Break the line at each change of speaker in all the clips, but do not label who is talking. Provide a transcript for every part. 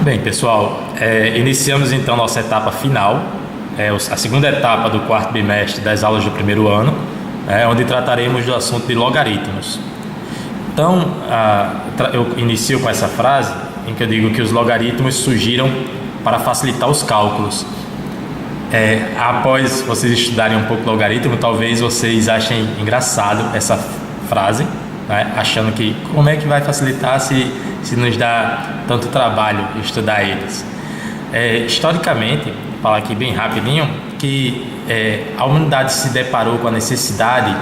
Bem, pessoal, iniciamos então nossa etapa final, a segunda etapa do quarto bimestre das aulas do primeiro ano, onde trataremos do assunto de logaritmos. Então, eu inicio com essa frase em que eu digo que os logaritmos surgiram para facilitar os cálculos. Após vocês estudarem um pouco logaritmo, talvez vocês achem engraçado essa frase, né? Achando que como é que vai facilitar se nos dá tanto trabalho estudar eles. Historicamente, vou falar aqui bem rapidinho, que a humanidade se deparou com a necessidade,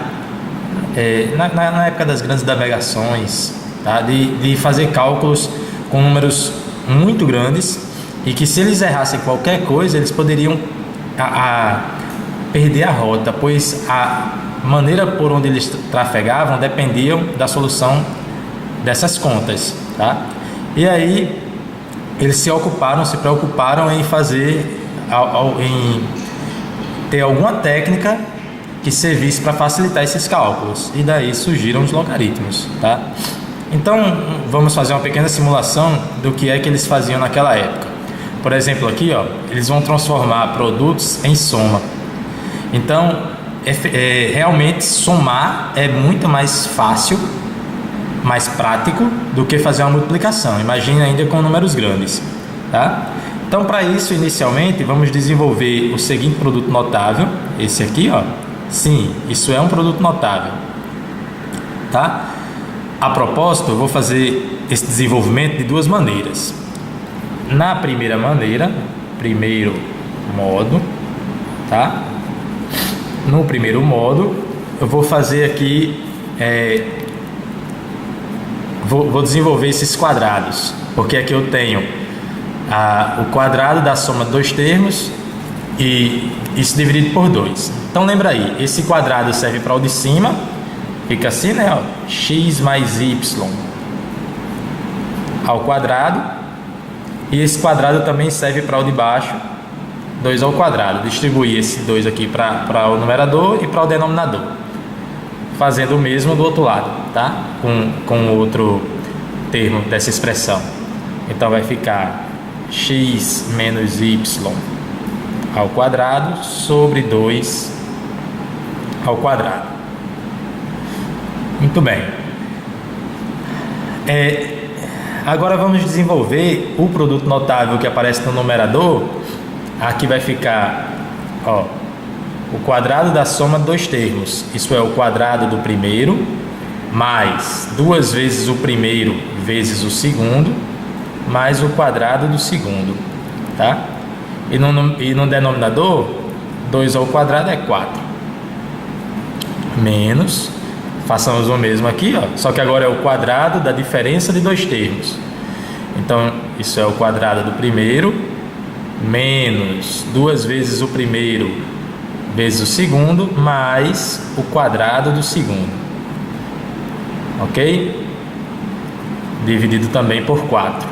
na época das grandes navegações, tá? de fazer cálculos com números muito grandes e que, se eles errassem qualquer coisa, eles poderiam perder a rota, pois a maneira por onde eles trafegavam dependiam da solução dessas contas, tá? E aí eles se preocuparam em fazer, em ter alguma técnica que servisse para facilitar esses cálculos, e daí surgiram os logaritmos, tá? Então vamos fazer uma pequena simulação do que é que eles faziam naquela época. Por exemplo, aqui, eles vão transformar produtos em soma. Então, realmente somar é muito mais fácil, mais prático do que fazer uma multiplicação. Imagine ainda com números grandes, tá? Então, para isso, inicialmente, vamos desenvolver o seguinte produto notável. Esse aqui, sim, isso é um produto notável, tá? A propósito, eu vou fazer esse desenvolvimento de duas maneiras. Na primeira maneira, primeiro modo, tá? No primeiro modo, eu vou fazer aqui, vou desenvolver esses quadrados, porque aqui eu tenho o quadrado da soma de dois termos e isso dividido por 2. Então lembra aí, esse quadrado serve para o de cima, fica assim, né? X mais y ao quadrado. E esse quadrado também serve para o de baixo, 2 ao quadrado. Distribuir esse 2 aqui para o numerador e para o denominador. Fazendo o mesmo do outro lado, tá? Com o outro termo dessa expressão. Então vai ficar x menos y ao quadrado sobre 2 ao quadrado. Muito bem. Agora vamos desenvolver o produto notável que aparece no numerador. Aqui vai ficar o quadrado da soma de dois termos. Isso é o quadrado do primeiro, mais 2 vezes o primeiro vezes o segundo, mais o quadrado do segundo, tá? E no denominador, 2 ao quadrado é 4. Menos... Façamos o mesmo aqui, só que agora é o quadrado da diferença de dois termos. Então, isso é o quadrado do primeiro, menos 2 vezes o primeiro vezes o segundo, mais o quadrado do segundo. Ok? Dividido também por 4.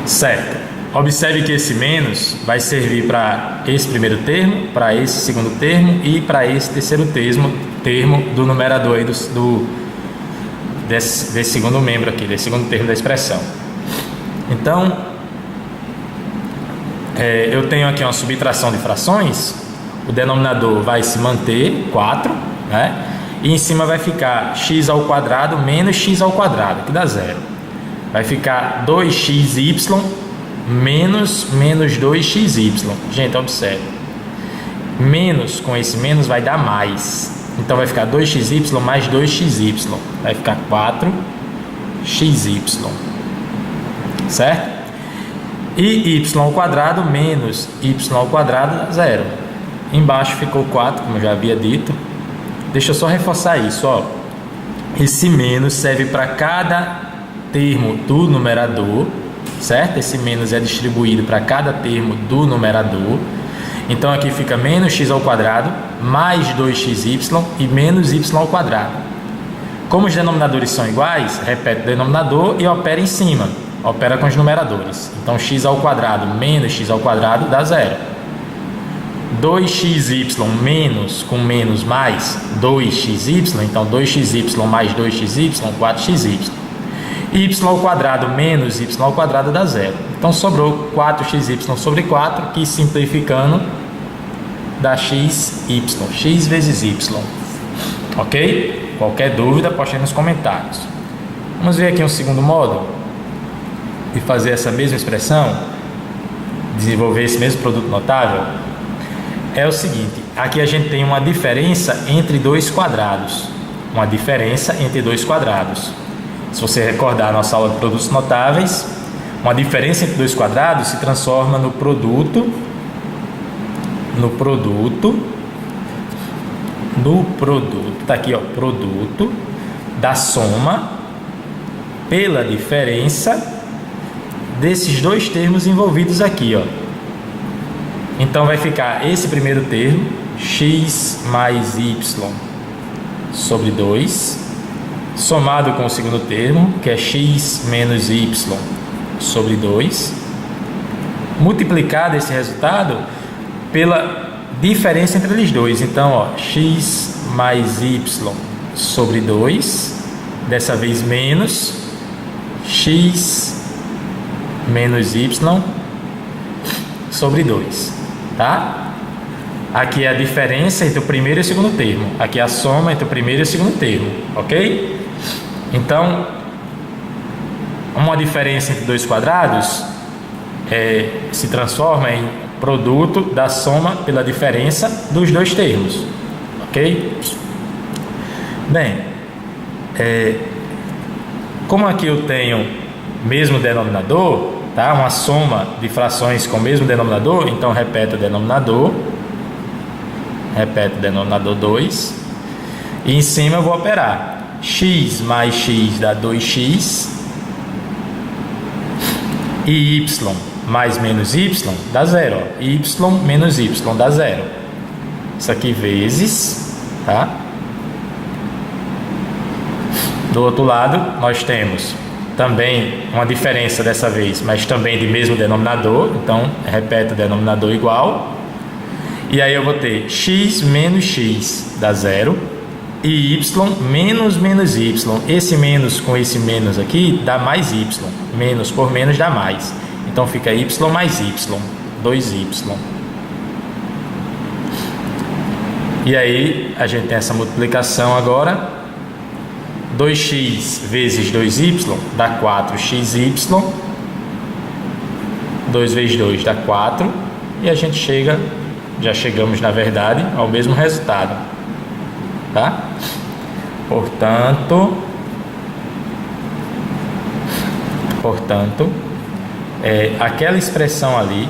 Certo. Observe que esse menos vai servir para esse primeiro termo, para esse segundo termo e para esse terceiro termo do numerador aí desse segundo membro aqui, desse segundo termo da expressão. Então, eu tenho aqui uma subtração de frações. O denominador vai se manter, 4, né? E em cima vai ficar x ao quadrado menos x ao quadrado, que dá 0. Vai ficar 2xy menos 2xy. Gente, observe. Menos com esse menos vai dar mais. Então vai ficar 2xy mais 2xy. Vai ficar 4xy. Certo? E y ao quadrado menos y ao quadrado dá 0. Embaixo ficou 4, como eu já havia dito. Deixa eu só reforçar isso, Esse menos serve para cada termo do numerador, certo? Esse menos é distribuído para cada termo do numerador. Então aqui fica menos x ao quadrado mais 2xy e menos y ao quadrado. Como os denominadores são iguais, repete o denominador e opera em cima. Opera com os numeradores. Então x ao quadrado menos x ao quadrado dá 0. 2xy menos com menos mais 2xy. Então 2xy mais 2xy, 4xy. y ao quadrado menos y ao quadrado dá zero. Então sobrou 4xy sobre 4, que simplificando dá xy, x vezes y. Ok? Qualquer dúvida, poste aí nos comentários. Vamos ver aqui um segundo modo de fazer essa mesma expressão, desenvolver esse mesmo produto notável. É o seguinte, aqui a gente tem uma diferença entre dois quadrados. Uma diferença entre dois quadrados. Se você recordar a nossa aula de produtos notáveis, uma diferença entre dois quadrados se transforma no produto tá aqui, ó, produto da soma pela diferença desses dois termos envolvidos aqui, ó. Então vai ficar esse primeiro termo, x mais y sobre 2, somado com o segundo termo, que é x menos y sobre 2, multiplicado esse resultado pela diferença entre eles dois. Então, ó, x mais y sobre 2, dessa vez menos x menos y sobre 2, tá? Aqui é a diferença entre o primeiro e o segundo termo. Aqui é a soma entre o primeiro e o segundo termo, ok? Então, uma diferença entre dois quadrados se transforma em produto da soma pela diferença dos dois termos, ok? Bem, como aqui eu tenho mesmo denominador, tá? Uma soma de frações com o mesmo denominador, então repete o denominador 2, e em cima eu vou operar x mais x dá 2x, e y mais menos y dá zero, ó. Y menos y dá zero. Isso aqui vezes, tá? Do outro lado nós temos também uma diferença dessa vez, mas também de mesmo denominador, então repete o denominador igual, e aí eu vou ter x menos x dá zero, e y menos menos y, esse menos com esse menos aqui dá mais y, menos por menos dá mais, então fica y mais y, 2y. E aí a gente tem essa multiplicação agora, 2x vezes 2y dá 4xy, 2 vezes 2 dá 4, e a gente já chegamos na verdade ao mesmo resultado, tá? Portanto, aquela expressão ali,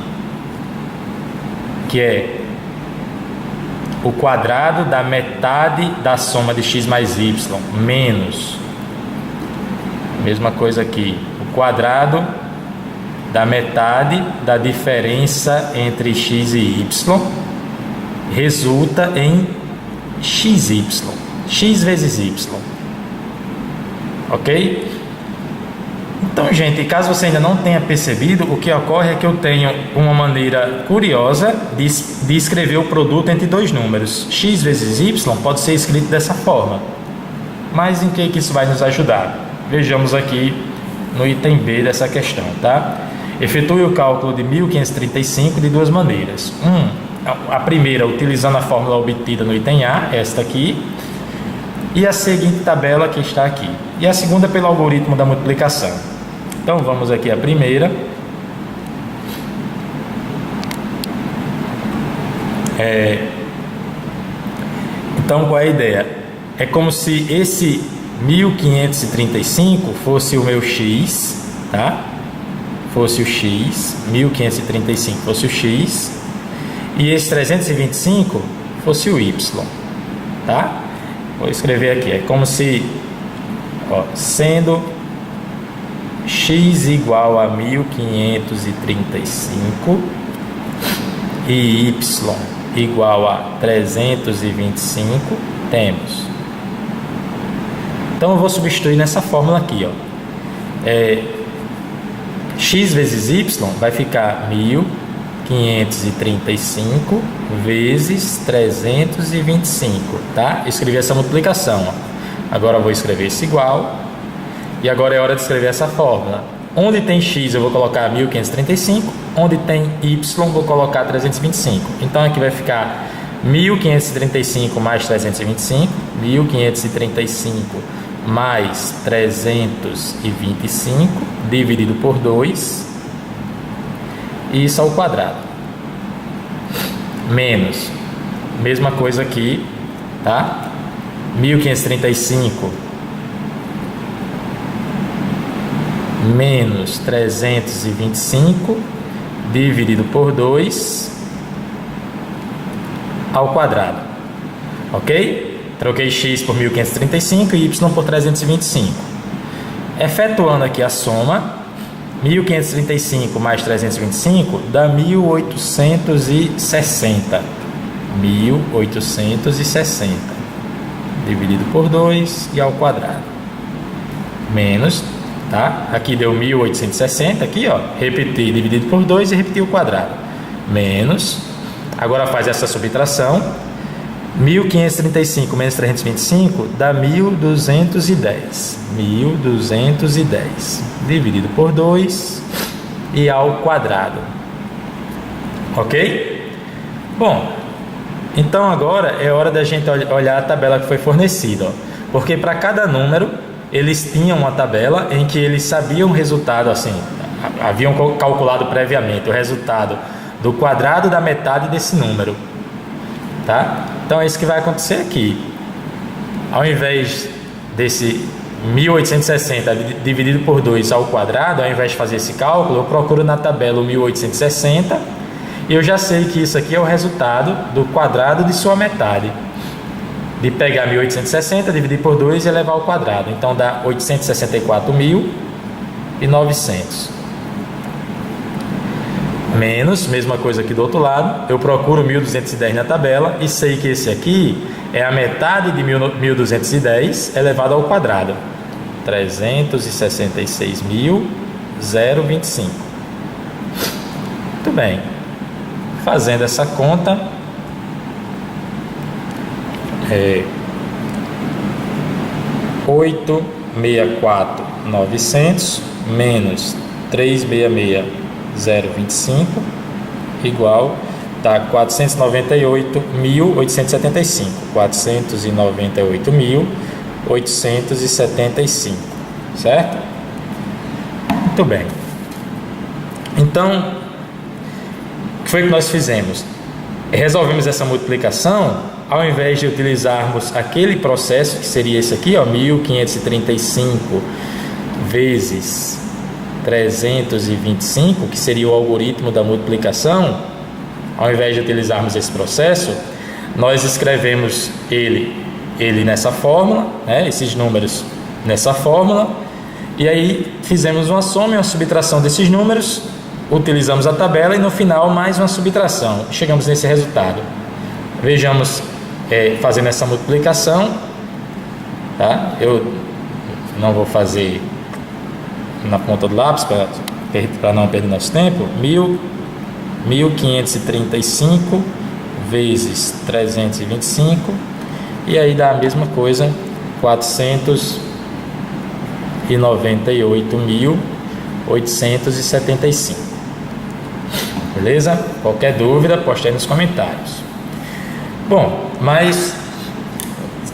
que é o quadrado da metade da soma de x mais y, menos, mesma coisa aqui, o quadrado da metade da diferença entre x e y, resulta em xy, x vezes y, ok? Então, gente, caso você ainda não tenha percebido, o que ocorre é que eu tenho uma maneira curiosa de escrever o produto entre dois números. X vezes y pode ser escrito dessa forma. Mas em que isso vai nos ajudar? Vejamos aqui no item B dessa questão, tá? Efetue o cálculo de 1535 de duas maneiras. A primeira, utilizando a fórmula obtida no item A, esta aqui, e a seguinte tabela que está aqui. E a segunda pelo algoritmo da multiplicação. Então vamos aqui à primeira. Então qual é a ideia? É como se esse 1535 fosse o meu x, tá? Fosse o x, 1535 fosse o x, e esse 325 fosse o y, tá? Vou escrever aqui, é como se, ó, sendo x igual a 1535 e y igual a 325, temos. Então eu vou substituir nessa fórmula aqui, ó. X vezes y vai ficar 1535 vezes 325, tá? Escrevi essa multiplicação, ó. Agora eu vou escrever esse igual, E agora é hora de escrever essa fórmula. Onde tem x eu vou colocar 1535, onde tem y vou colocar 325. Então aqui vai ficar 1535 mais 325, 1535 mais 325 dividido por 2, isso ao quadrado, menos, mesma coisa aqui, tá? 1535 menos 325 dividido por 2 ao quadrado, ok? Troquei x por 1535 e y por 325. Efetuando aqui a soma, 1535 mais 325 dá 1860. 1860 dividido por 2 e ao quadrado. Menos, tá? Aqui deu 1860, aqui ó, repetir dividido por 2 e repetir o quadrado. Menos, agora faz essa subtração. 1535 menos 325 dá 1210. 1210 dividido por 2 e ao quadrado. Ok? Bom, então agora é hora da gente olhar a tabela que foi fornecida, ó, porque para cada número eles tinham uma tabela em que eles sabiam o resultado, assim, haviam calculado previamente o resultado do quadrado da metade desse número, tá? Então é isso que vai acontecer aqui. Ao invés desse 1860 dividido por 2 ao quadrado, ao invés de fazer esse cálculo, eu procuro na tabela o 1860 e eu já sei que isso aqui é o resultado do quadrado de sua metade. De pegar 1860, dividir por 2 e elevar ao quadrado. Então dá 864.900. Menos, mesma coisa aqui do outro lado, eu procuro 1210 na tabela e sei que esse aqui é a metade de 1210 elevado ao quadrado. 366.025. Muito bem. Fazendo essa conta, 864.900 menos 366.025 igual, tá, 498.875. 498.875, certo? Muito bem. Então, o que foi que nós fizemos? Resolvemos essa multiplicação. Ao invés de utilizarmos aquele processo, que seria esse aqui, ó, 1535 vezes 325, que seria o algoritmo da multiplicação, ao invés de utilizarmos esse processo, nós escrevemos ele nessa fórmula, né, esses números nessa fórmula, e aí fizemos uma soma e uma subtração desses números, utilizamos a tabela e no final mais uma subtração, chegamos nesse resultado. Vejamos, fazendo essa multiplicação, tá? Eu não vou fazer na ponta do lápis para não perder nosso tempo. 1535 vezes 325 e aí dá a mesma coisa, 498.875. Beleza? Qualquer dúvida, poste aí nos comentários. Bom, mas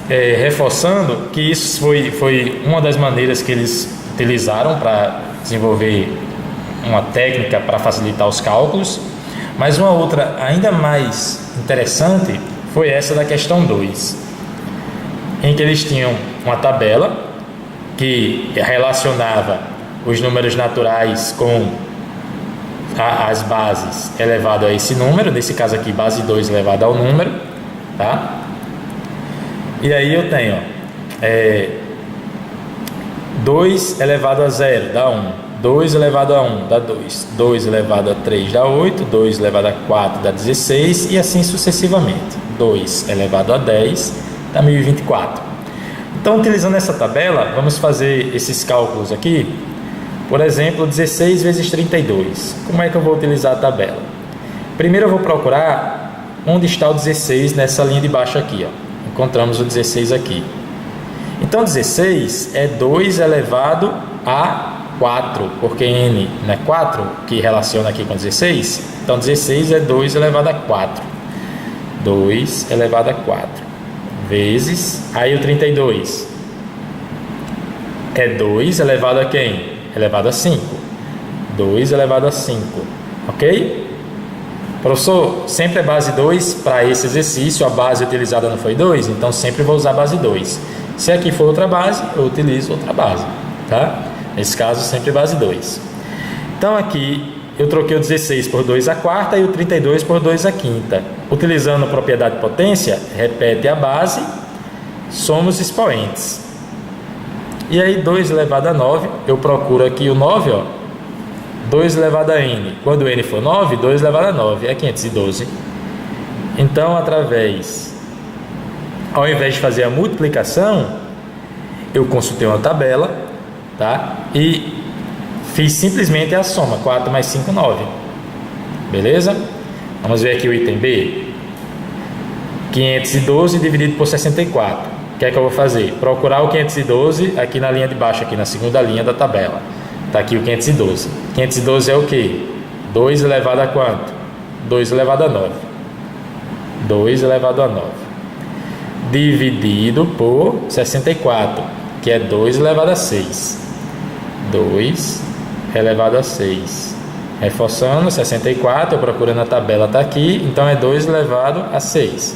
reforçando que isso foi uma das maneiras que eles utilizaram para desenvolver uma técnica para facilitar os cálculos, mas uma outra ainda mais interessante foi essa da questão 2, em que eles tinham uma tabela que relacionava os números naturais com as bases elevado a esse número, nesse caso aqui base 2 elevado ao número, tá? E aí eu tenho 2 elevado a 0 dá 1, 2 elevado a 1 dá 2, 2 elevado a 3 dá 8, 2 elevado a 4 dá 16 e assim sucessivamente. 2 elevado a 10 dá 1024. Então, utilizando essa tabela, vamos fazer esses cálculos aqui. Por exemplo, 16 vezes 32. Como é que eu vou utilizar a tabela? Primeiro eu vou procurar onde está o 16 nessa linha de baixo aqui, ó. Encontramos o 16 aqui. Então 16 é 2 elevado a 4, porque n não é 4, que relaciona aqui com 16. Então 16 é 2 elevado a 4. 2 elevado a 4 vezes, aí o 32 é 2 elevado a quem? Elevado a 5. 2 elevado a 5, ok? Professor, sempre é base 2 para esse exercício, a base utilizada não foi 2, então sempre vou usar base 2. Se aqui for outra base, eu utilizo outra base, tá? Nesse caso, sempre base 2. Então aqui eu troquei o 16 por 2 a quarta e o 32 por 2 a quinta. Utilizando a propriedade de potência, repete a base, soma os expoentes. E aí 2 elevado a 9, eu procuro aqui o 9, ó. 2 elevado a n. Quando n for 9, 2 elevado a 9 é 512. Então, ao invés de fazer a multiplicação, eu consultei uma tabela, tá? E fiz simplesmente a soma, 4 mais 5, 9. Beleza? Vamos ver aqui o item B. 512 dividido por 64. O que é que eu vou fazer? Procurar o 512 aqui na linha de baixo, aqui na segunda linha da tabela. Está aqui o 512. 512 é o quê? 2 elevado a quanto? 2 elevado a 9. 2 elevado a 9. Dividido por 64, que é 2 elevado a 6. 2 elevado a 6. Reforçando, 64, eu procurando na tabela, está aqui, então é 2 elevado a 6.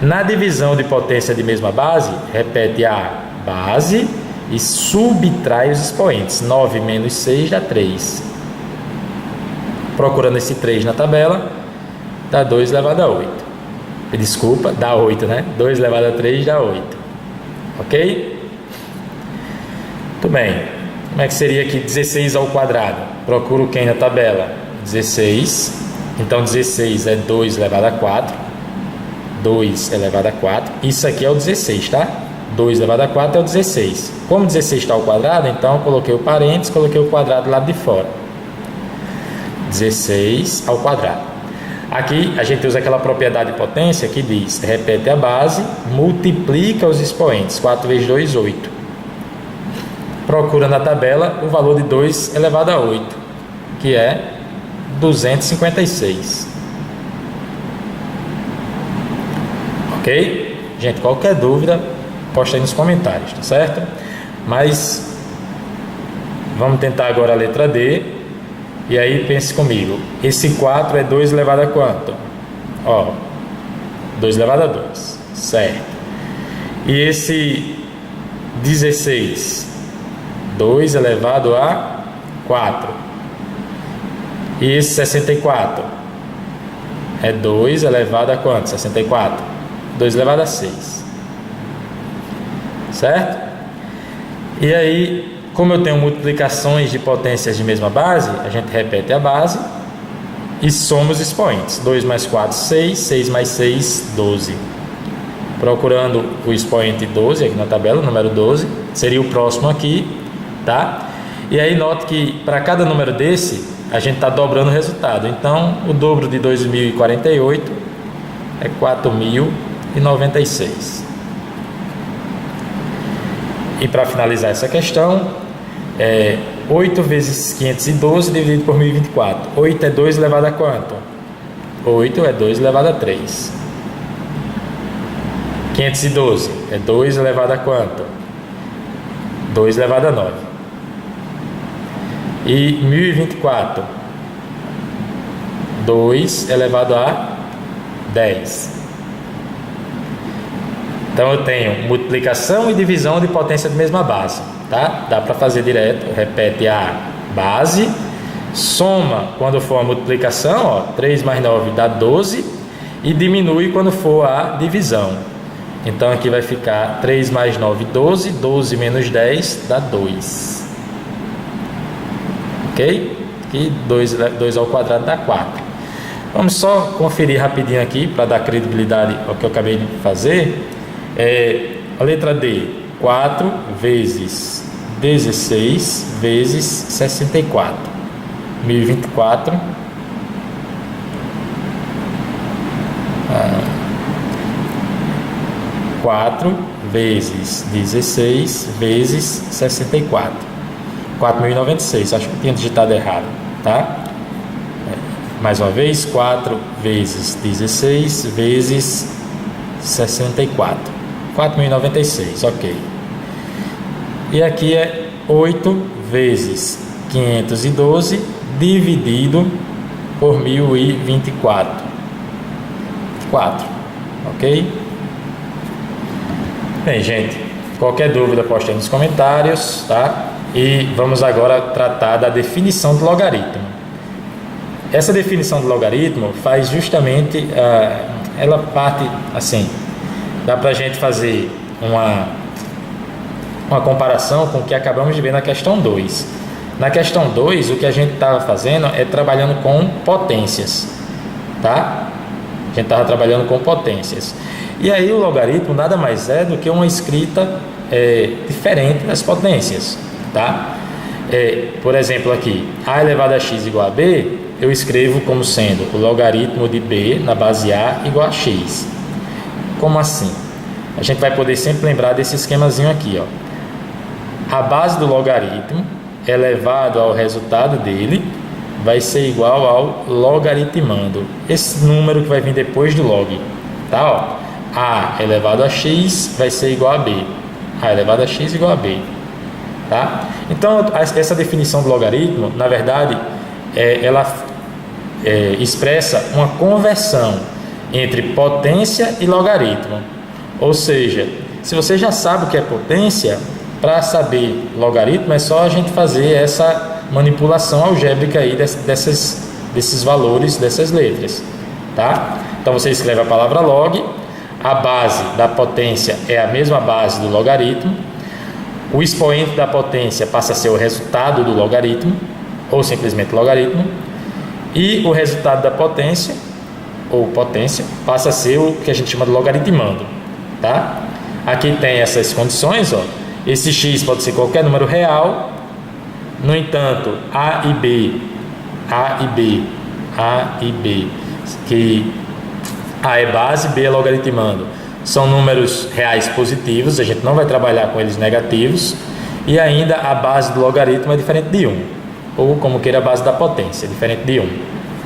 Na divisão de potência de mesma base, repete a base e subtrai os expoentes. 9 menos 6 dá 3. Procurando esse 3 na tabela, dá 2 elevado a 8. Desculpa, dá 8, né? 2 elevado a 3 dá 8. Ok? Muito bem. Como é que seria aqui 16 ao quadrado? Procuro quem na tabela? 16. Então 16 é 2 elevado a 4. 2 elevado a 4. Isso aqui é o 16, tá? 2 elevado a 4 é o 16. Como 16 está ao quadrado, então eu coloquei o parênteses, coloquei o quadrado do lado de fora. 16 ao quadrado. Aqui a gente usa aquela propriedade de potência que diz, repete a base, multiplica os expoentes. 4 vezes 2, 8. Procura na tabela o valor de 2 elevado a 8, que é 256. Ok? Gente, qualquer dúvida, posta aí nos comentários, tá certo? Mas vamos tentar agora a letra D. E aí pense comigo. Esse 4 é 2 elevado a quanto? Ó, 2 elevado a 2, certo? E esse 16, 2 elevado a 4. E esse 64 é 2 elevado a quanto? 64. 2 elevado a 6. Certo? E aí, como eu tenho multiplicações de potências de mesma base, a gente repete a base e soma os expoentes. 2 mais 4, 6. 6 mais 6, 12. Procurando o expoente 12 aqui na tabela, número 12. Seria o próximo aqui, tá? E aí, note que para cada número desse, a gente está dobrando o resultado. Então, o dobro de 2048 é 4.096. E para finalizar essa questão, 8 vezes 512 dividido por 1024. 8 é 2 elevado a quanto? 8 é 2 elevado a 3. 512 é 2 elevado a quanto? 2 elevado a 9. E 1024, 2 elevado a 10. Então eu tenho multiplicação e divisão de potência de mesma base, tá? Dá para fazer direto. Repete a base, soma quando for a multiplicação, ó, 3 mais 9 dá 12, e diminui quando for a divisão. Então aqui vai ficar 3 mais 9, 12, 12 menos 10 dá 2. Ok? E 2 ao quadrado dá 4. Vamos só conferir rapidinho aqui para dar credibilidade ao que eu acabei de fazer. A letra D, 4 vezes 16 vezes 64. 1024. 4 vezes 16 vezes 64. 4.096, acho que eu tinha digitado errado, tá? Mais uma vez, 4 vezes 16 vezes 64. 4.096, ok. E aqui é 8 vezes 512 dividido por 1024. 4, ok? Bem, gente, qualquer dúvida poste aí nos comentários, tá? E vamos agora tratar da definição do logaritmo. Essa definição do logaritmo faz justamente, ela parte assim, dá pra gente fazer uma comparação com o que acabamos de ver na questão 2. Na questão 2, o que a gente estava fazendo é trabalhando com potências, tá? A gente estava trabalhando com potências. E aí o logaritmo nada mais é do que uma escrita diferente das potências, tá? Por exemplo aqui, a elevado a x igual a b, eu escrevo como sendo o logaritmo de b na base a igual a x. Como assim? A gente vai poder sempre lembrar desse esquemazinho aqui, ó. A base do logaritmo elevado ao resultado dele vai ser igual ao logaritmando esse número que vai vir depois do log, tá? Ó, a elevado a x vai ser igual a b, a elevado a x igual a b, tá? Então essa definição do logaritmo, na verdade, ela expressa uma conversão entre potência e logaritmo. Ou seja, se você já sabe o que é potência, para saber logaritmo é só a gente fazer essa manipulação algébrica aí desses valores, dessas letras, tá? Então você escreve a palavra log, a base da potência é a mesma base do logaritmo, o expoente da potência passa a ser o resultado do logaritmo, ou simplesmente logaritmo, e o resultado da potência, ou potência, passa a ser o que a gente chama de logaritmando, tá? Aqui tem essas condições, ó. Esse x pode ser qualquer número real. No entanto, a e b, que a é base, b é logaritmando, são números reais positivos, a gente não vai trabalhar com eles negativos. E ainda a base do logaritmo é diferente de 1, ou como queira a base da potência, é diferente de 1,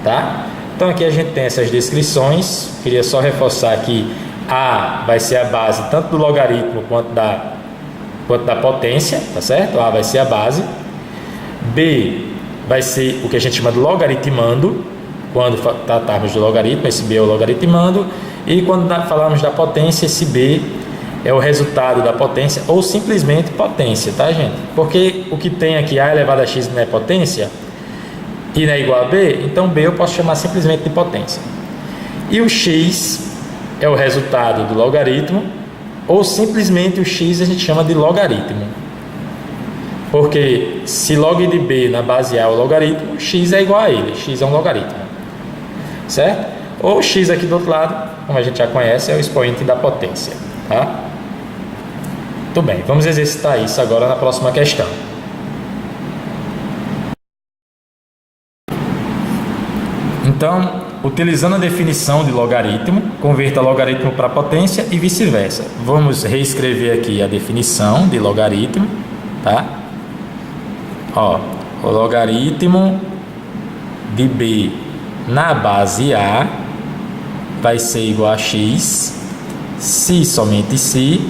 tá? Então aqui a gente tem essas descrições. Queria só reforçar que a vai ser a base tanto do logaritmo quanto da potência, tá certo? A vai ser a base. B vai ser o que a gente chama de logaritmando, quando tratarmos do logaritmo, esse B é o logaritmando. E quando falarmos da potência, esse B é o resultado da potência, ou simplesmente potência, tá, gente? Porque o que tem aqui, a elevado a x não é potência, e não é igual a B, então B eu posso chamar simplesmente de potência. E o x é o resultado do logaritmo, ou simplesmente o x a gente chama de logaritmo. Porque se log de b na base a é o logaritmo, x é igual a ele, x é um logaritmo, certo? Ou x aqui do outro lado, como a gente já conhece, é o expoente da potência, tá? Muito bem, vamos exercitar isso agora na próxima questão. Então, utilizando a definição de logaritmo, converta logaritmo para potência e vice-versa. Vamos reescrever aqui a definição de logaritmo, tá? Ó, o logaritmo de b na base a vai ser igual a x, se somente se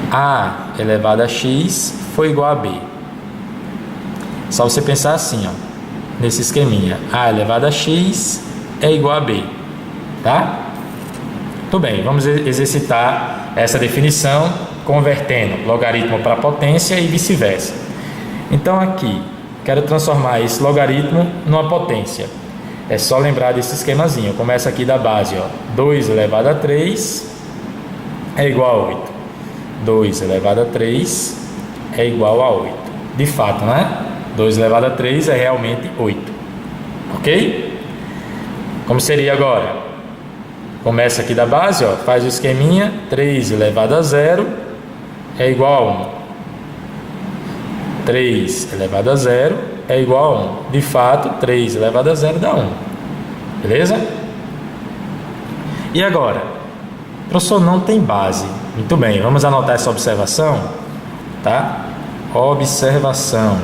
a elevado a x for igual a b. Só você pensar assim, ó, nesse esqueminha, a elevado a x é igual a b, tá? Muito bem, vamos exercitar essa definição convertendo logaritmo para potência e vice-versa. Então aqui, quero transformar esse logaritmo numa potência. É só lembrar desse esquemazinho. Começa aqui da base, ó, 2 elevado a 3 é igual a 8. 2 elevado a 3 é igual a 8. De fato, né? 2 elevado a 3 é realmente 8. Ok? Como seria agora? Começa aqui da base, ó, faz o esqueminha. 3 elevado a 0 é igual a 1. 3 elevado a 0 é igual a 1. De fato, 3 elevado a 0 dá 1. Beleza? E agora? Professor, não tem base. Muito bem, vamos anotar essa observação, tá? Observação.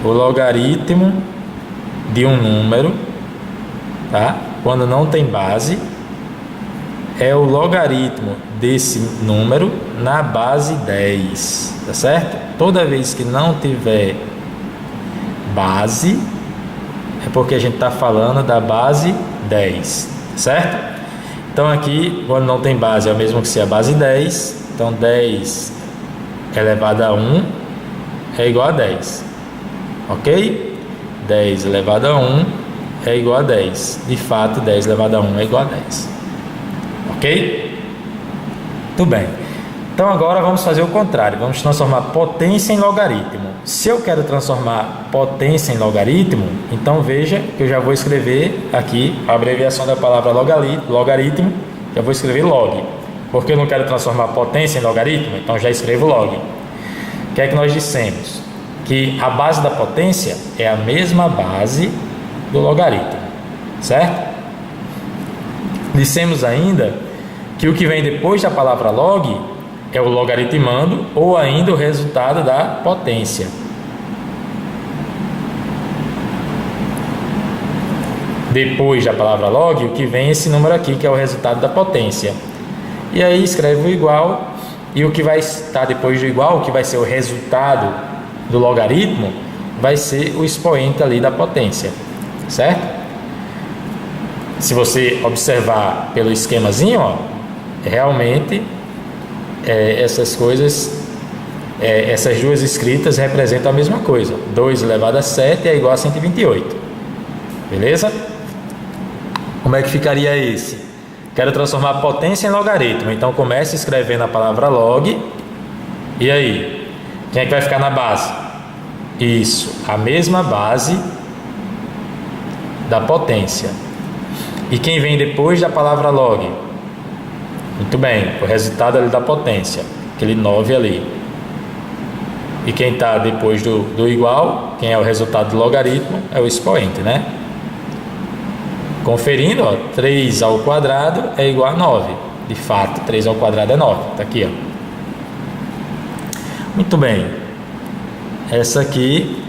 O logaritmo de um número, tá? Quando não tem base, é o logaritmo desse número na base 10, tá certo? Toda vez que não tiver base, é porque a gente está falando da base 10, certo? Então aqui, quando não tem base, é o mesmo que se a base 10, então 10 elevado a 1 é igual a 10, ok? 10 elevado a 1 é igual a 10, de fato 10 elevado a 1 é igual a 10, ok? Tudo bem. Então agora vamos fazer o contrário, vamos transformar potência em logaritmo. Se eu quero transformar potência em logaritmo, então veja que eu já vou escrever aqui a abreviação da palavra logaritmo, já vou escrever log, porque eu não quero transformar potência em logaritmo, então já escrevo log. O que é que nós dissemos? Que a base da potência é a mesma base do logaritmo, certo? Dissemos ainda que o que vem depois da palavra log é o logaritmando ou ainda o resultado da potência. Depois da palavra log, o que vem é esse número aqui, que é o resultado da potência. E aí escreve o igual, e o que vai estar depois do igual, o que vai ser o resultado do logaritmo, vai ser o expoente ali da potência, certo? Se você observar pelo esquemazinho, ó, realmente essas coisas, essas duas escritas representam a mesma coisa. 2 elevado a 7 é igual a 128. Beleza? Como é que ficaria esse? Quero transformar a potência em logaritmo. Então comece escrevendo a palavra log. E aí? Quem é que vai ficar na base? Isso, a mesma base da potência. E quem vem depois da palavra log? Muito bem, o resultado ali da potência, aquele 9 ali. E quem está depois do igual, quem é o resultado do logaritmo, é o expoente, né? Conferindo, ó, 3 ao quadrado é igual a 9. De fato, 3 ao quadrado é 9. Está aqui, ó. Muito bem. Essa aqui,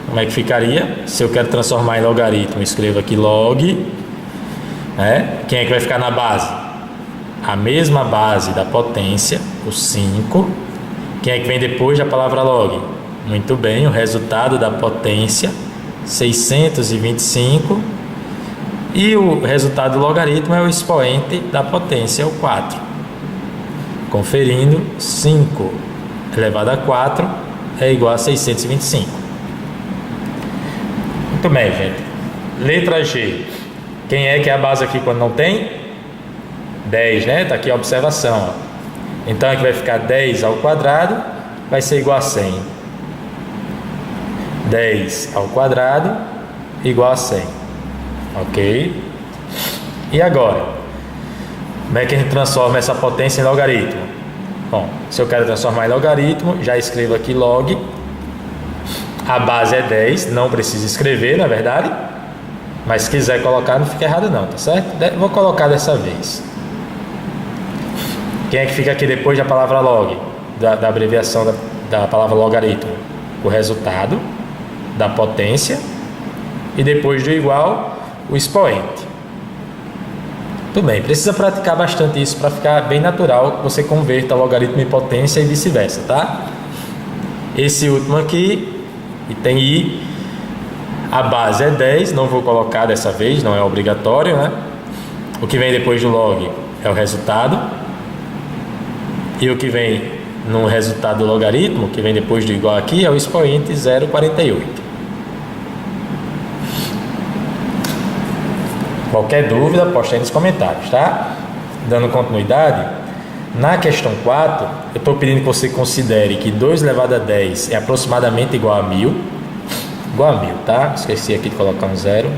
como é que ficaria? Se eu quero transformar em logaritmo, escrevo aqui log. Né? Quem é que vai ficar na base? A mesma base da potência, o 5. Quem é que vem depois da palavra log? Muito bem, o resultado da potência, 625. E o resultado do logaritmo é o expoente da potência, o 4. Conferindo, 5 elevado a 4 é igual a 625. Muito bem, gente. Letra G. Quem é que é a base aqui quando não tem? 10, né? Está aqui a observação. Ó. Então, aqui vai ficar 10 ao quadrado, vai ser igual a 100. 10 ao quadrado, igual a 100. Ok? E agora? Como é que a gente transforma essa potência em logaritmo? Bom, se eu quero transformar em logaritmo, já escrevo aqui log. A base é 10, não precisa escrever, na verdade. Mas se quiser colocar, não fica errado não, tá certo? Vou colocar dessa vez. Quem é que fica aqui depois da palavra log? Da abreviação da palavra logaritmo? O resultado da potência. E depois do igual, o expoente. Tudo bem, precisa praticar bastante isso para ficar bem natural que você converta logaritmo em potência e vice-versa, tá? Esse último aqui, item I, a base é 10, não vou colocar dessa vez, não é obrigatório, né? O que vem depois do log é o resultado. E o que vem no resultado do logaritmo, que vem depois do igual aqui, é o expoente 0,48. Qualquer dúvida, posta aí nos comentários, tá? Dando continuidade, na questão 4, eu estou pedindo que você considere que 2 elevado a 10 é aproximadamente igual a 1000. Igual a 1000, tá? Esqueci aqui de colocar um 0.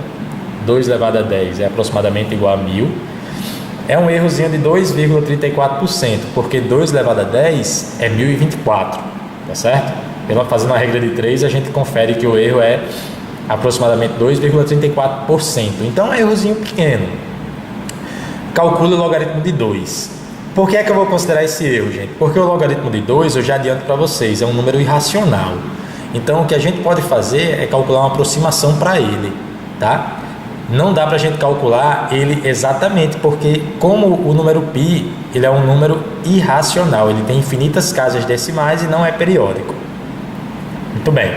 2 elevado a 10 é aproximadamente igual a 1000. É um errozinho de 2,34%, porque 2 elevado a 10 é 1024, tá certo? Fazendo a regra de 3, a gente confere que o erro é aproximadamente 2,34%. Então é um errozinho pequeno. calcule o logaritmo de 2. Por que é que eu vou considerar esse erro, gente? Porque o logaritmo de 2, eu já adianto para vocês, é um número irracional. Então, o que a gente pode fazer é calcular uma aproximação para ele, tá? Não dá para a gente calcular ele exatamente, porque como o número π, ele é um número irracional, ele tem infinitas casas decimais e não é periódico. Muito bem.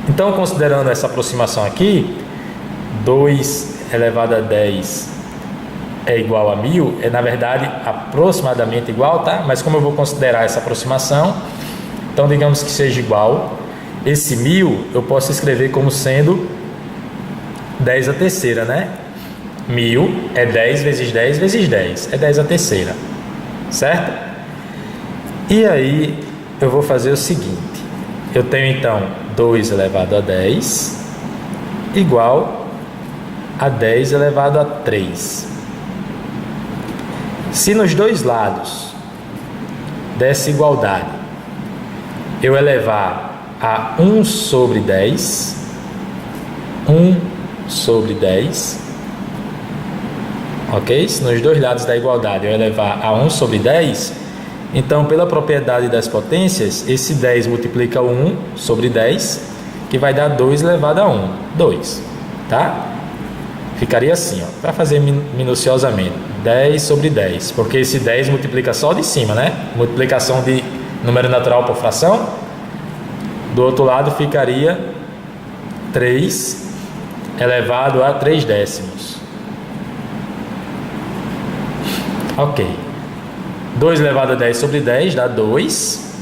Então, considerando essa aproximação aqui, 2 elevado a 10 é igual a 1000, é na verdade aproximadamente igual, tá? Mas como eu vou considerar essa aproximação, então digamos que seja igual. Esse 1000 eu posso escrever como sendo 10 a terceira, né? 1000 é 10 vezes 10 vezes 10, é 10 a terceira, certo? E aí eu vou fazer o seguinte, eu tenho então 2 elevado a 10 igual a 10 elevado a 3. Se nos dois lados dessa igualdade eu elevar a 1 sobre 10, 1 sobre 10, ok? Se nos dois lados da igualdade eu elevar a 1 sobre 10, então pela propriedade das potências, esse 10 multiplica 1 sobre 10, que vai dar 2 elevado a 1, 2, tá? Ficaria assim, ó, para fazer minuciosamente, 10 sobre 10, porque esse 10 multiplica só de cima, né? Multiplicação de número natural por fração. Do outro lado ficaria 3 elevado a 3 décimos. Ok. 2 elevado a 10 sobre 10 dá 2.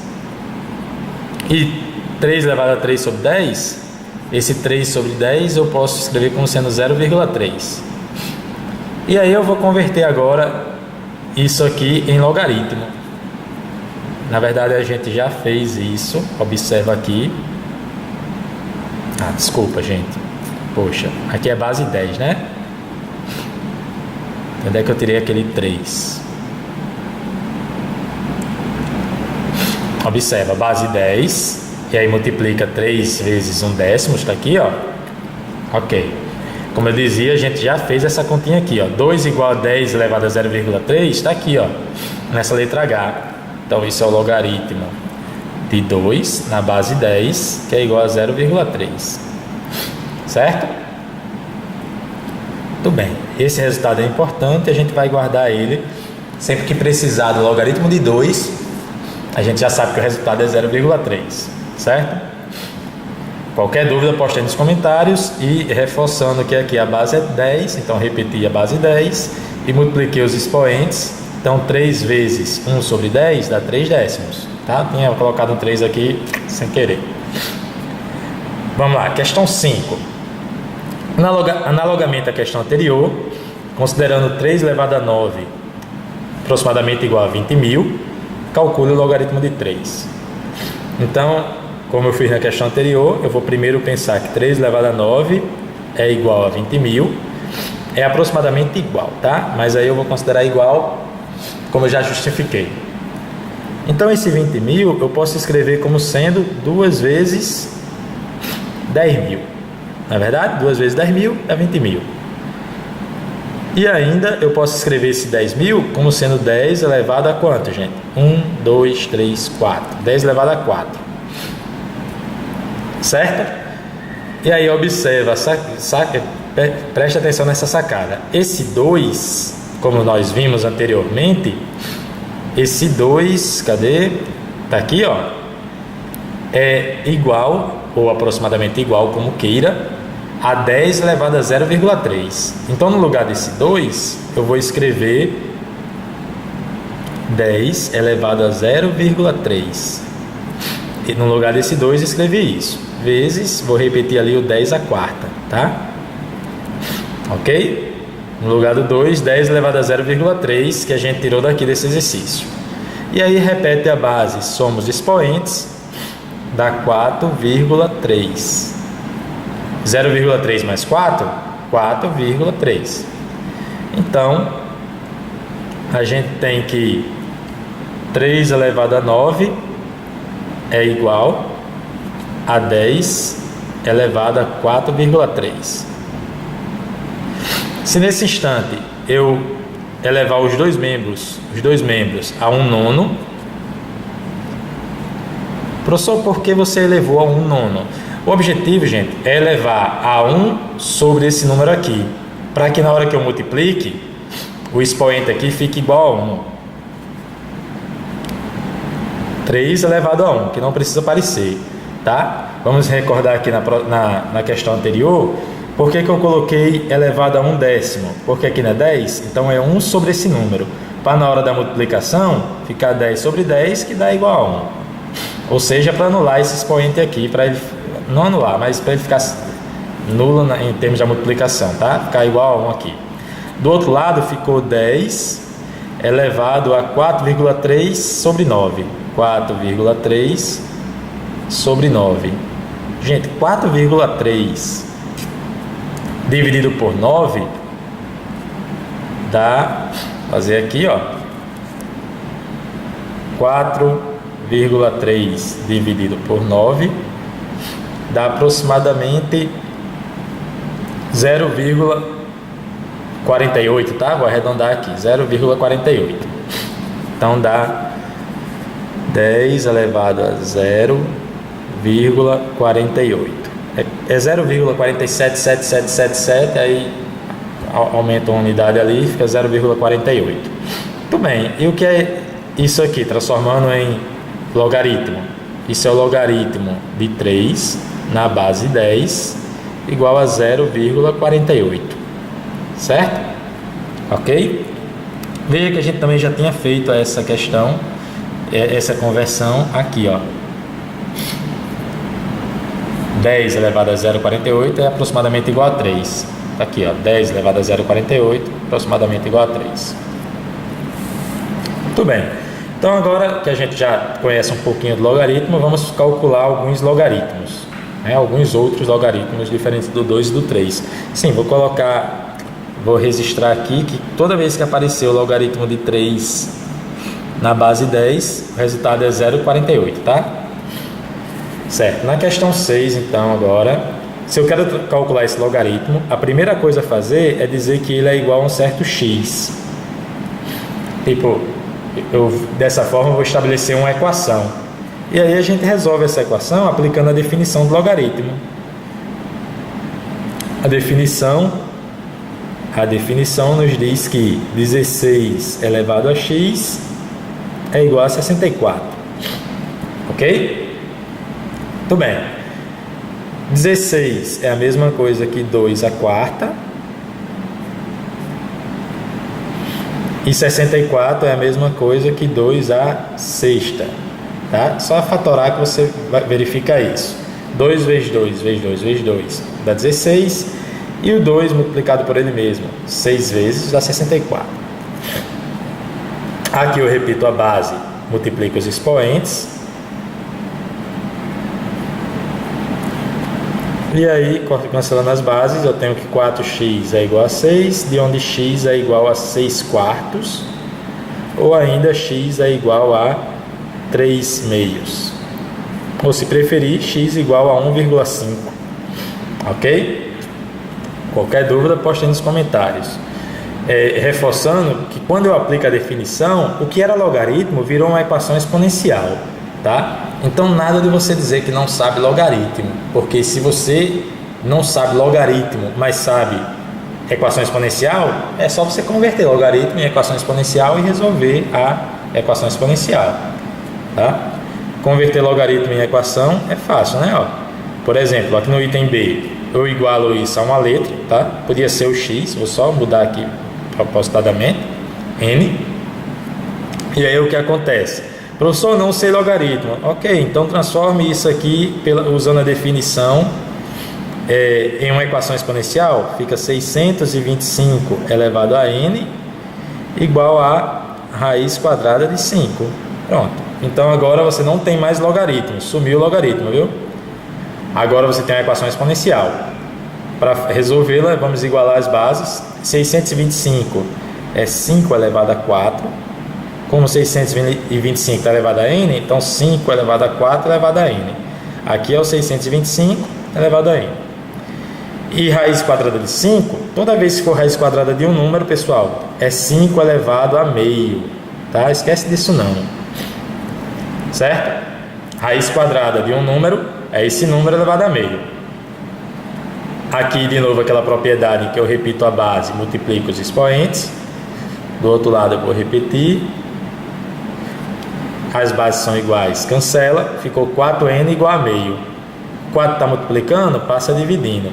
E 3 elevado a 3 sobre 10, esse 3 sobre 10 eu posso escrever como sendo 0,3. E aí eu vou converter agora isso aqui em logaritmo. Na verdade a gente já fez isso, observa aqui. Desculpa, gente. Poxa, aqui é base 10, né? Onde é que eu tirei aquele 3? Observa, base 10. E aí multiplica 3 vezes 1 décimo, está aqui, ó. Ok. Como eu dizia, a gente já fez essa continha aqui, ó. 2 igual a 10 elevado a 0,3, está aqui, ó. Nessa letra H. Então, isso é o logaritmo de 2 na base 10, que é igual a 0,3. Certo? Muito bem. Esse resultado é importante, a gente vai guardar ele. Sempre que precisar do logaritmo de 2, a gente já sabe que o resultado é 0,3. Certo? Qualquer dúvida, poste aí nos comentários. E reforçando que aqui a base é 10, então repeti a base 10 e multipliquei os expoentes. Então 3 vezes 1 sobre 10 dá 3 décimos, tá? Tinha colocado um 3 aqui sem querer. Vamos lá, questão 5. Analogamente à questão anterior, considerando 3 elevado a 9 aproximadamente igual a 20.000, calcule o logaritmo de 3. Então, como eu fiz na questão anterior, eu vou primeiro pensar que 3 elevado a 9 é igual a 20.000. É aproximadamente igual, tá? Mas aí eu vou considerar igual, como eu já justifiquei. Então, esse 20.000 eu posso escrever como sendo 2 vezes 10.000. Na verdade, 2 vezes 10.000 é 20.000. E ainda eu posso escrever esse 10.000 como sendo 10 elevado a quanto, gente? 1, 2, 3, 4. 10 elevado a 4. Certo? E aí observa, preste atenção nessa sacada. Esse 2, como nós vimos anteriormente, esse 2, cadê? Tá aqui, ó. É igual, ou aproximadamente igual, como queira, a 10 elevado a 0,3. Então, no lugar desse 2, eu vou escrever 10 elevado a 0,3. E no lugar desse 2, escrevi isso. Vezes, vou repetir ali o 10 à quarta, tá? Ok? No lugar do 2, 10 elevado a 0,3, que a gente tirou daqui desse exercício. E aí, repete a base, somos expoentes, dá 4,3. 0,3 mais 4, 4,3. Então, a gente tem que 3 elevado a 9 é igual a 10 elevado a 4,3. Se nesse instante eu elevar os dois membros a 1/9. Professor, por que você elevou a 1/9? O objetivo, gente, é elevar a 1 sobre esse número aqui, para que na hora que eu multiplique, o expoente aqui fique igual a 1. 3 elevado a 1, que não precisa aparecer, tá? Vamos recordar aqui na questão anterior, por que eu coloquei elevado a 1/10? Porque aqui não é 10, então é 1 sobre esse número. Para na hora da multiplicação, ficar 10 sobre 10, que dá igual a 1. Ou seja, para anular esse expoente aqui, para ele, não anular, mas para ele ficar nulo em termos de multiplicação, tá? Ficar igual a 1 aqui. Do outro lado ficou 10 elevado a 4,3 sobre 9. 4,3 sobre 9. Gente, 4,3 dividido por 9 dá, fazer aqui, ó, 4,3 dividido por 9 dá aproximadamente 0,48, tá? Vou arredondar aqui, 0,48. Então dá 10 elevado a 0,48. É 0,477777, aí aumenta uma unidade ali, fica 0,48. Muito bem, e o que é isso aqui, transformando em logaritmo? Isso é o logaritmo de 3 na base 10, igual a 0,48, certo? Ok? Veja que a gente também já tinha feito essa questão, essa conversão aqui, ó. 10 elevado a 0,48 é aproximadamente igual a 3. Tá aqui, ó, 10 elevado a 0,48 aproximadamente igual a 3. Muito bem. Então agora que a gente já conhece um pouquinho do logaritmo, vamos calcular alguns logaritmos, né? Alguns outros logaritmos diferentes do 2 e do 3. Sim, vou registrar aqui que toda vez que aparecer o logaritmo de 3 na base 10, o resultado é 0,48, tá? Certo. Na questão 6, então, agora, se eu quero calcular esse logaritmo, a primeira coisa a fazer é dizer que ele é igual a um certo x. Tipo, dessa forma eu vou estabelecer uma equação. E aí a gente resolve essa equação aplicando a definição do logaritmo. A definição nos diz que 16 elevado a x é igual a 64. Ok? Muito bem. 16 é a mesma coisa que 2 à quarta. E 64 é a mesma coisa que 2 à sexta. Tá? Só fatorar que você verifica isso. 2 vezes 2 vezes 2 vezes 2 dá 16. E o 2 multiplicado por ele mesmo 6 vezes dá 64. Aqui eu repito a base, multiplico os expoentes. E aí, cancelando as bases, eu tenho que 4x é igual a 6, de onde x é igual a 6 quartos, ou ainda x é igual a 3 meios. Ou se preferir, x igual a 1,5. Ok? Qualquer dúvida, poste aí nos comentários. Reforçando que quando eu aplico a definição, o que era logaritmo virou uma equação exponencial, tá? Então nada de você dizer que não sabe logaritmo, porque se você não sabe logaritmo, mas sabe equação exponencial, é só você converter logaritmo em equação exponencial e resolver a equação exponencial, tá? Converter logaritmo em equação é fácil, né? Ó, por exemplo, aqui no item B, eu igualo isso a uma letra, tá? Podia ser o x, vou só mudar aqui propositadamente, n. E aí o que acontece? Professor, não sei logaritmo. Ok, então transforme isso aqui usando a definição em uma equação exponencial. Fica 625 elevado a n igual a raiz quadrada de 5. Pronto. Então agora você não tem mais logaritmo. Sumiu o logaritmo, viu? Agora você tem uma equação exponencial. Para resolvê-la, vamos igualar as bases. 625 é 5 elevado a 4. Como 625 está elevado a n, então 5 elevado a 4 elevado a n. Aqui é o 625 elevado a n. E raiz quadrada de 5, Toda vez que for raiz quadrada de um número, pessoal, é 5 elevado a meio, tá? Esquece disso não, certo? Raiz quadrada de um número é esse número elevado a meio. Aqui, de novo, aquela propriedade que eu repito a base, multiplico os expoentes. Do outro lado eu vou repetir. As bases são iguais, cancela, ficou 4n igual a meio. 4 está multiplicando, passa dividindo.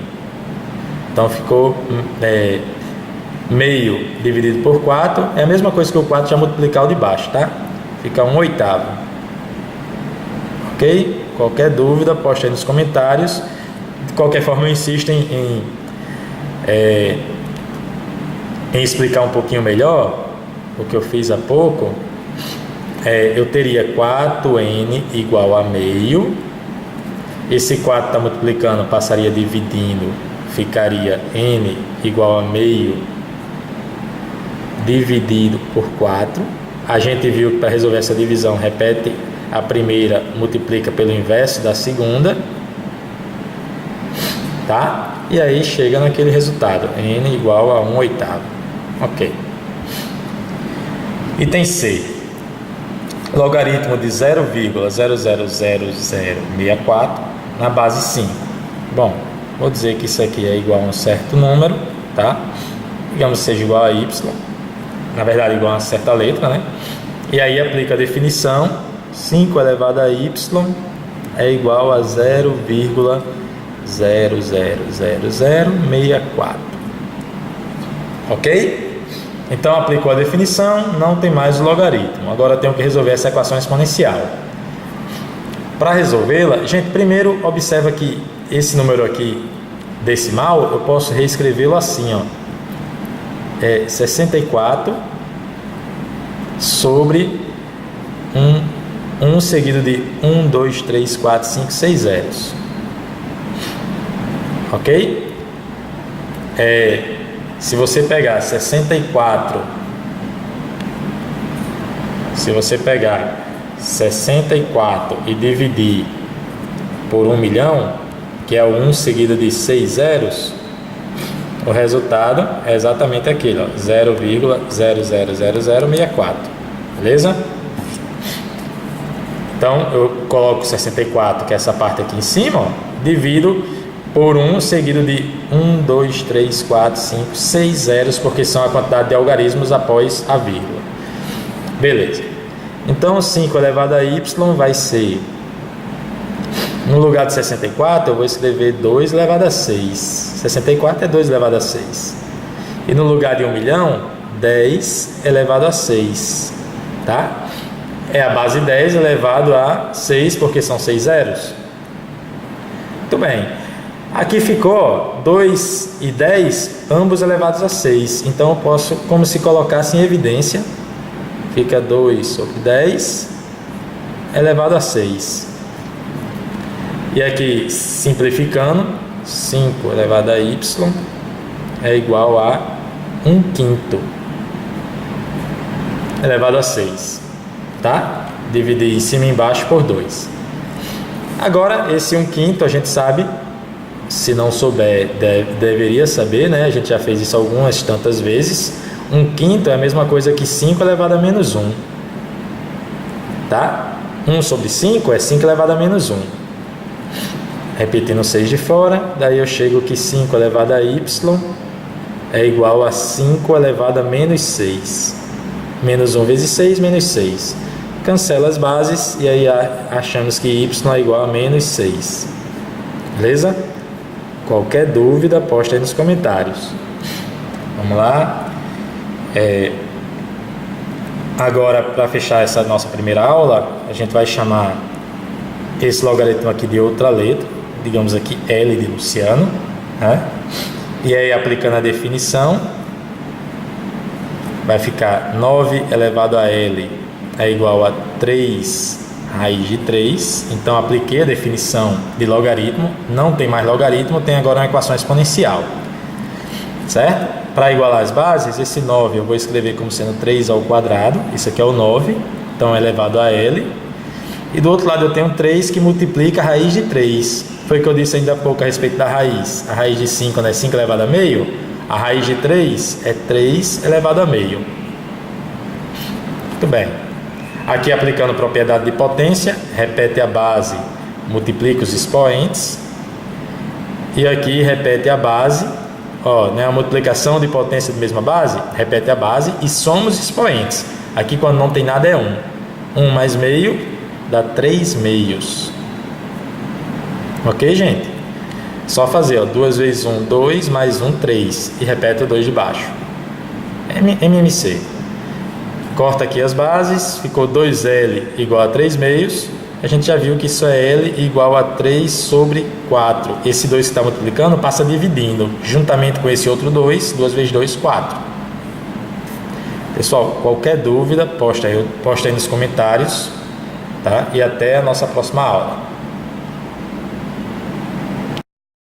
Então ficou meio dividido por 4, é a mesma coisa que o 4 já multiplicar o de baixo, tá? Fica 1/8. Ok? Qualquer dúvida, poste aí nos comentários. De qualquer forma, eu insisto em explicar um pouquinho melhor o que eu fiz há pouco. Eu teria 4n igual a meio. Esse 4 está multiplicando, passaria dividindo, ficaria n igual a meio dividido por 4. A gente viu que para resolver essa divisão, repete a primeira, multiplica pelo inverso da segunda, tá? E aí chega naquele resultado, n igual a 1/8. Ok. Item C. Logaritmo de 0,000064 na base 5. Bom, vou dizer que isso aqui é igual a um certo número, tá? Digamos que seja igual a y, na verdade igual a uma certa letra, né? E aí aplica a definição, 5 elevado a y é igual a 0,0000064. Ok? Então aplicou a definição, não tem mais o logaritmo. Agora tenho que resolver essa equação exponencial. Para resolvê-la, gente, primeiro observa que esse número aqui decimal, eu posso reescrevê-lo assim, ó. 64 sobre 1 seguido de 1, 2, 3, 4, 5, 6 zeros. Ok? Se você pegar 64, e dividir por 1 milhão, que é o 1 seguido de 6 zeros, o resultado é exatamente aquele, ó, 0,000064. Beleza? Então eu coloco 64, que é essa parte aqui em cima, ó, divido por 1 seguido de 1, 2, 3, 4, 5, 6 zeros, porque são a quantidade de algarismos após a vírgula. Beleza. Então 5 elevado a y vai ser, no lugar de 64, eu vou escrever 2 elevado a 6. 64 é 2 elevado a 6. E no lugar de 1 milhão, 10 elevado a 6. Tá? É a base 10 elevado a 6, porque são 6 zeros. Muito bem. Aqui ficou 2 e 10, ambos elevados a 6. Então eu posso, como se colocasse em evidência, fica 2 sobre 10 elevado a 6. E aqui, simplificando, 5 elevado a y é igual a 1/5 elevado a 6. Tá? Dividir em cima e embaixo por 2. Agora, esse 1/5 a gente sabe. Se não souber, deveria saber, né? A gente já fez isso algumas tantas vezes. 1/5 é a mesma coisa que 5 elevado a menos 1. Tá? 1 sobre 5 é 5 elevado a menos 1. Repetindo 6 de fora, daí eu chego que 5 elevado a y é igual a 5 elevado a menos 6. Menos 1 vezes 6, menos 6. Cancela as bases e aí achamos que y é igual a menos 6. Beleza? Qualquer dúvida, posta aí nos comentários. Vamos lá. Agora, para fechar essa nossa primeira aula, a gente vai chamar esse logaritmo aqui de outra letra, digamos aqui L de Luciano, né? E aí, aplicando a definição, vai ficar 9 elevado a L é igual a 3 raiz de 3. Então apliquei a definição de logaritmo, não tem mais logaritmo, tem agora uma equação exponencial, certo? Para igualar as bases, esse 9 eu vou escrever como sendo 3 ao quadrado, isso aqui é o 9, então é elevado a L. E do outro lado eu tenho 3 que multiplica a raiz de 3. Foi o que eu disse ainda há pouco a respeito da raiz. A raiz de 5, né? 5 elevado a meio. A raiz de 3 é 3 elevado a meio. Muito bem. Aqui aplicando propriedade de potência, repete a base, multiplica os expoentes. E aqui repete a base, a multiplicação de potência de mesma base, repete a base e soma os expoentes. Aqui quando não tem nada é 1. 1 mais meio dá 3 meios. Ok, gente? Só fazer, 2 vezes 1, 2, mais 1, 3. E repete o 2 de baixo. MMC. Corta aqui as bases, ficou 2L igual a 3 meios. A gente já viu que isso é L igual a 3 sobre 4. Esse 2 que está multiplicando passa dividindo. Juntamente com esse outro 2, 2 vezes 2, 4. Pessoal, qualquer dúvida, posta aí nos comentários. Tá? E até a nossa próxima aula.